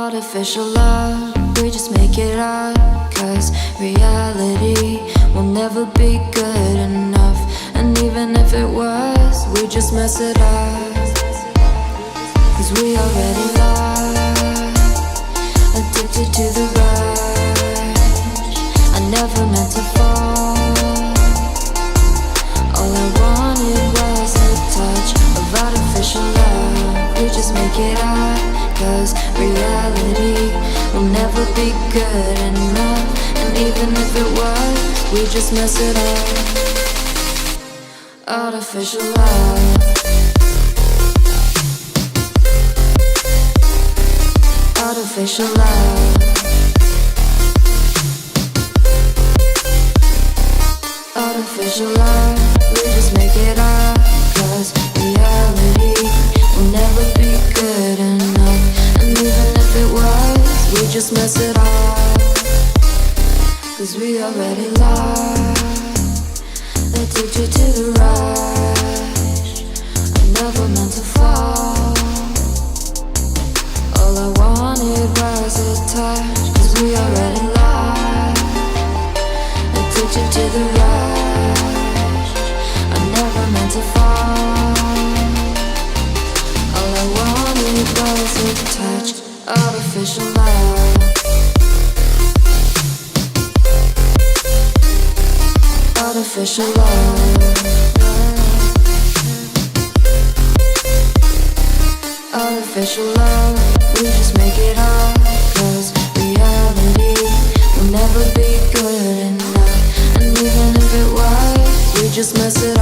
Artificial love, we just make it up. Cause reality will never be good enough. And even if it was, we just mess it up. Cause we already lost, addicted to the rush. I never meant to fall. All I wanted was a touch of artificial love. We just make it up. Cause reality will never be good enough. And even if it was, we just mess it up. Artificial love. Artificial love. Artificial love. We just make it up. Cause reality will never be good enough. And even if it was, we just mess it up. Cause we already lost, addicted to the rush. I never meant to fall. All I wanted was a touch. Cause we already lost, addicted to the rush. I never meant to fall. All I wanted was a touch. Artificial love. Artificial love. Artificial love. We just make it up. Cause reality will never be good enough. And even if it was, we just mess it up.